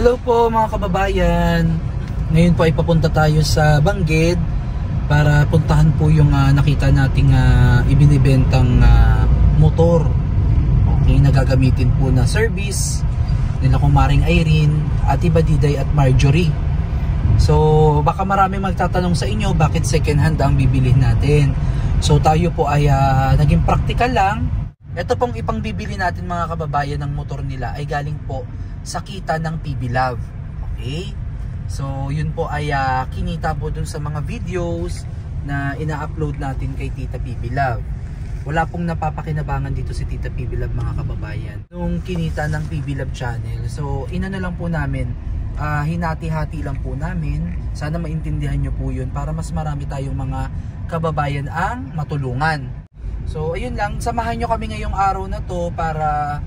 Hello po mga kababayan. Ngayon po ay papunta tayo sa Bangged para puntahan po yung nakita nating ibinibentang motor. Okay, nagagamitin po na service nila kumaring Irene, Ate Badiday at Marjorie. So baka marami magtatanong sa inyo bakit second hand ang bibilhin natin. So tayo po ay naging practical lang. Ito pong ipang bibili natin mga kababayan ng motor nila ay galing po sa kita ng PB Love. Okay? So yun po ay kinita po dun sa mga videos na ina-upload natin kay Tita PB Love. Wala pong napapakinabangan dito si Tita PB Love mga kababayan nung kinita ng PB Love channel. So inano lang po namin, hinati-hati lang po namin. Sana maintindihan nyo po yun para mas marami tayong mga kababayan ang matulungan. So ayun lang, samahan nyo kami ngayong araw na to para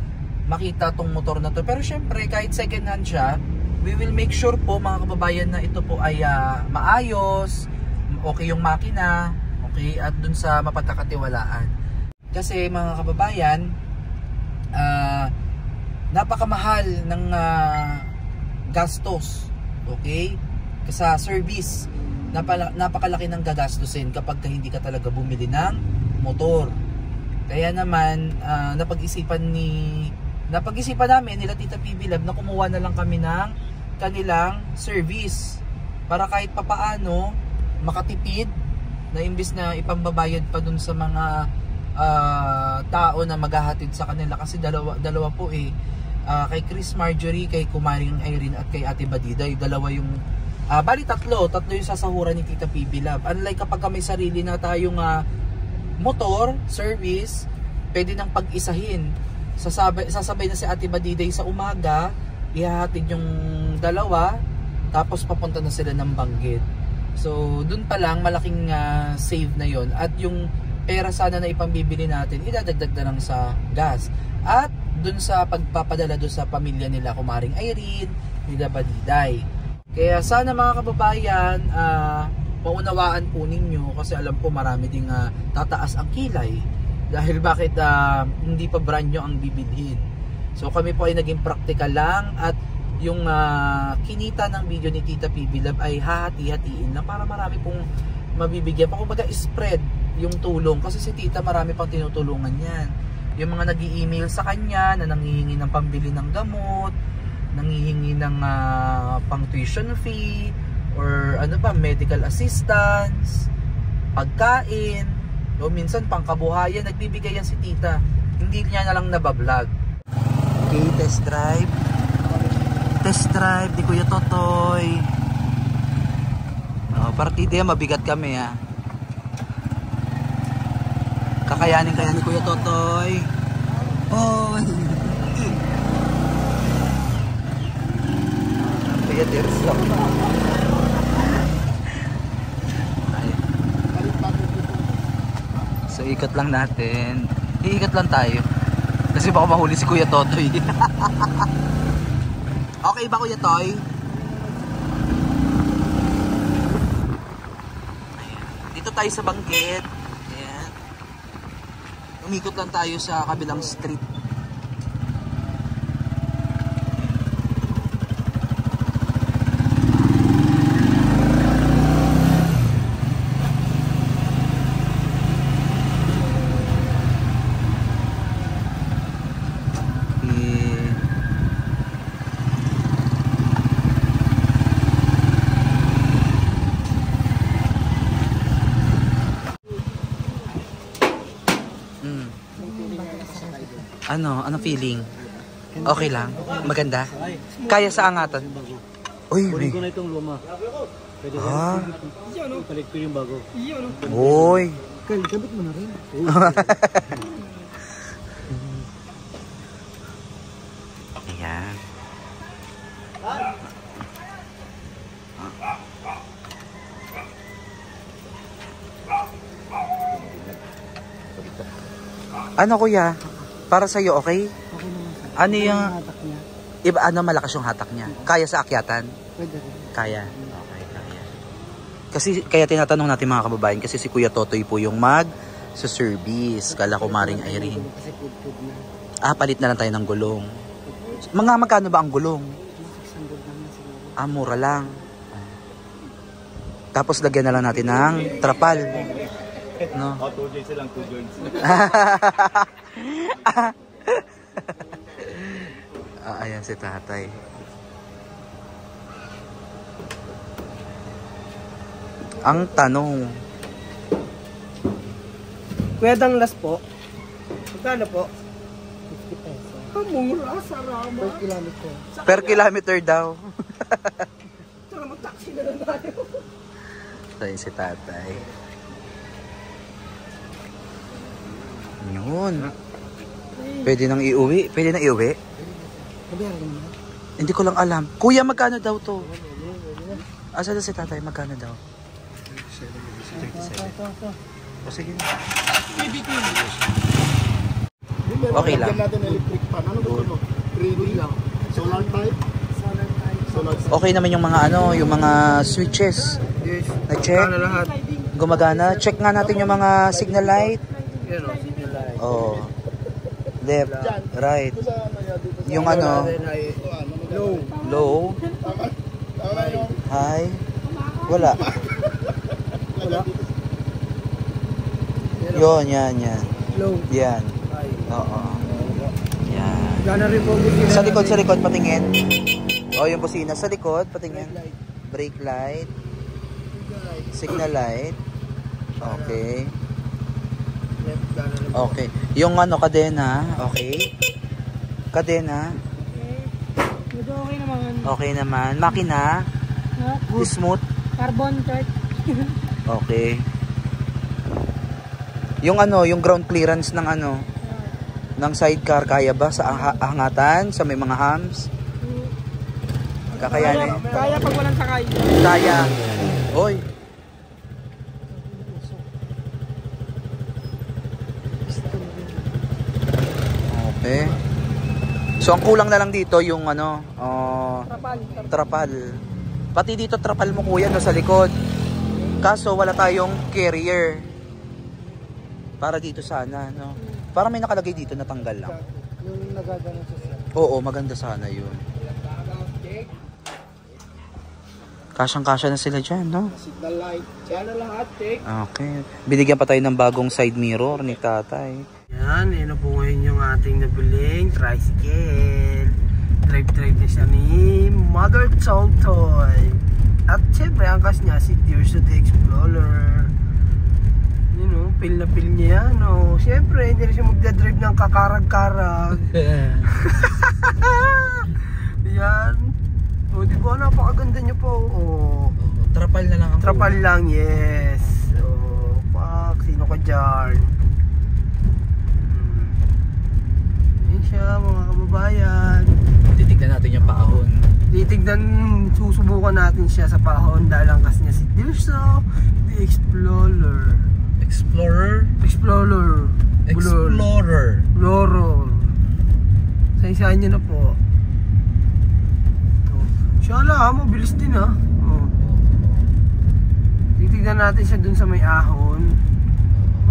makita tong motor na to. Pero syempre kahit second hand siya, we will make sure po mga kababayan na ito po ay maayos, okay yung makina, okay, at dun sa mapagkakatiwalaan. Kasi mga kababayan, napakamahal ng gastos, okay, sa service. Napakalaki ng gagastusin kapag hindi ka talaga bumili ng motor. Kaya naman napag-isipan namin nila Tita PB Love na kumuha na lang kami ng kanilang service para kahit papaano makatipid na imbis na ipambabayad pa dun sa mga tao na maghahatid sa kanila, kasi dalawa po kay Chris Marjorie, kay Kumaring Irene at kay Ate Badiday, dalawa yung bali tatlo yung sasahuran ni Tita PB Love. Unlike kapag may sarili na tayong motor, service, pwede nang pag-isahin. Sasabay na si Ate Badiday sa umaga, ihahatid yung dalawa, tapos papunta na sila ng Bangged. So dun pa lang malaking save na yon, at yung pera sana na ipambibili natin idadagdag na lang sa gas at dun sa pagpapadala dun sa pamilya nila Kumaring Irene, nila Badiday. Kaya sana mga kababayan, maunawaan po ninyo, kasi alam po marami ding tataas ang kilay dahil bakit hindi pa brand nyo ang bibilhin. So kami po ay naging practical lang, at yung kinita ng video ni Tita PB Love ay hahati-hatiin na para marami pong mabibigyan pa, kumbaga spread yung tulong, kasi si Tita marami pang tinutulungan yan. Yung mga nag-i-email sa kanya na nanghihingi ng pambili ng gamot, nanghihingi ng pang tuition fee, or ano pa, medical assistance, pagkain, o minsan pang kabuhayan, nagbibigay yan si Tita. Hindi niya na lang nabablog. Okay, test drive ni Kuya Totoy. Partida yan, mabigat kami kakayanin kaya ni Kuya Totoy. Oh, Kuya Tirso. So ikot lang natin. Iikot lang tayo kasi baka mahuli si Kuya Totoy. Okay ba Kuya Toy? Dito tayo sa Bangged. Ayan. Umikot lang tayo sa kabilang street. Ano feeling? Okay lang? Maganda? Kaya sa angatan? Uy, kunin ko na itong luma. Pwede palit ko yung bago. Uy. Gamit mo na rin. Ayan. Ano kuya? Para sa'yo, okay? Okay naman. Ano yung hatak niya? Iba, malakas yung hatak niya? Kaya sa akyatan? Pwede rin. Kaya? Okay, kaya. Kasi, kaya tinatanong natin mga kababayan, kasi si Kuya Totoy po yung sa service. Kala Kumaring Irene. Kasi food na. Palit na lang tayo ng gulong. Magkano ba ang gulong? 600 lang. Mura lang. Tapos lagyan na lang natin ng trapal. No? 2 joints lang, 2 joints. Ayan si tatay. Ang tanong. Kuya Danglas po. Magkano po? 50 pesos. Mura, sarama. Per kilometer. Per kilometer daw. Saka mag-taxi na lang tayo. Ayan si tatay. Yun. Pwede nang iuwi? Pwede nang iuwi? Hindi ko lang alam. Kuya, magkano daw to? Asa na si tatay? Magkano daw? 37. O sige na. Okay lang. Natin electric fan. Ano gusto mo? 3D lang. Solar type? Okay naman yung mga ano, yung mga switches. Yes. Na-check? Magkano lahat? Gumagana. Check nga natin yung mga signal light. Yan o, signal light. Oh. Left, right. Yung ano, Low. low, high. Wala. Wala. Yun, yan. Low. Yan. High. Oo. Yan. Gana rin po. Sa likod, patingin. O, yung busina. Sa likod, patingin. Brake light. Signal light. Okay. Left, gana rin po. Okay. Yung ano, kadena. Okay. Kadena. Medyo okay naman. Okay naman. Makina. Smooth. Carbon chart. Okay. Yung ano, yung ground clearance ng ano, ng sidecar, kaya ba sa hangatan, sa may mga hams? Kakayanin? Kaya pag walang sakay. Kaya. Oy. Okay. So ang kulang na lang dito yung ano, trapal. Pati dito trapal mo kuya no, sa likod. Kaso wala tayong carrier. Para dito sana, no. Para may nakalagay dito na tanggal lang. Yung nagagano sa siya. Oo, maganda sana 'yun. Kasyang-kasya na sila dyan, no? Signal light. Yan na lahat, check. Okay. Binigyan pa tayo ng bagong side mirror ni tatay. Yan, yun na po ngayon yung ating nabiling tricycle. Drive na siya ni Mother Toy. At syempre, ang kas niya si Tears of the Explorer. You know, pil na pil niya yan. No? Syempre, hindi rin siya magdadrive ng kakarag-karag. Yan. O, di ba? Napakaganda niya po. O, Trapal na lang ang trapal lang, yes. O, pak, sino ka dyan? Yan siya, mga kababayan. Titignan natin yung paahon. Susubukan natin siya sa pahon dahil ang kas niya si Tirso, the Explorer. Explorer? Explorer. Sa niya na po. Siya lang, mabilis din ha. Titignan natin siya dun sa may ahon.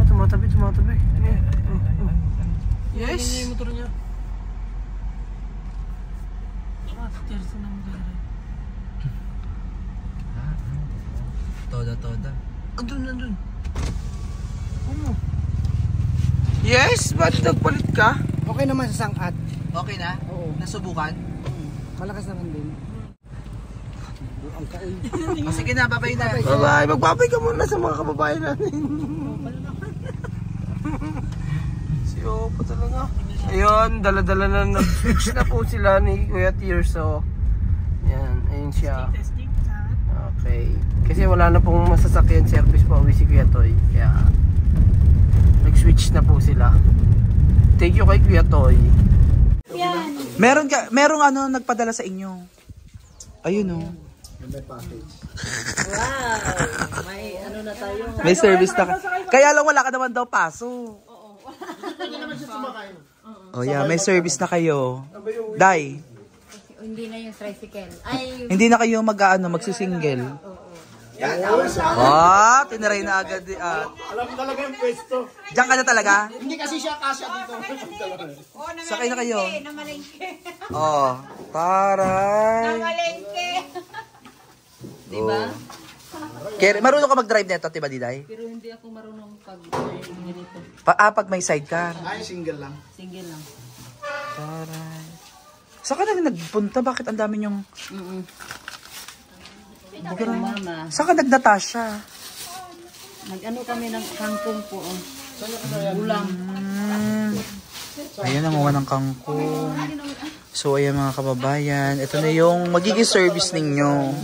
Tumatabi. Yes! Yan yung motor niya. Tears na motor. Toda. Andun. Ano? Yes! Ba't nagpalit ka? Okay naman sa sangkat. Okay na? Oo. Nasubukan? Malakas naman din. Ang kain. Sige na, babay na. Bye-bye! Magbabay ka muna sa mga kababayan natin. Si Opo talaga. Ayun, dala-dala na nag-switch na po sila ni Kuya Tirso. Yan, ayun siya. Testing. Okay. Kasi wala na pong masasakyan service pa uwi si Kuya Toy. Kaya nag-switch na po sila. Thank you kay Kuya Toy. Merong ano nagpadala sa inyo. Ayun oh. Wow! May ano na tayo. May service na. Kaya lang wala ka naman daw paso. Oh yeah, may service na kayo. Day. Hindi na yung tricycle. Ay, Hindi na kayo magsisingle. Tinaray na agad. Alam talaga yung pwesto. Diyan ka na talaga? Hindi kasi siya kasya dito. Sakay na kayo. Oh, taray. malengke. Kaya, marunong ka mag-drive nito, Tiba Diday? Pero hindi ako marunong pag ganito. Pag may sidecar. Ay, single lang. Single lang. Taray. Saan ka na nagpunta? Bakit ang dami yung... Mama, Saan ka nagnatasya? nag-ano kami ng kangkong po. Ulam. Ayan, nanguha ng kangkong. So, ayan mga kababayan. Ito na yung magiging service ninyo.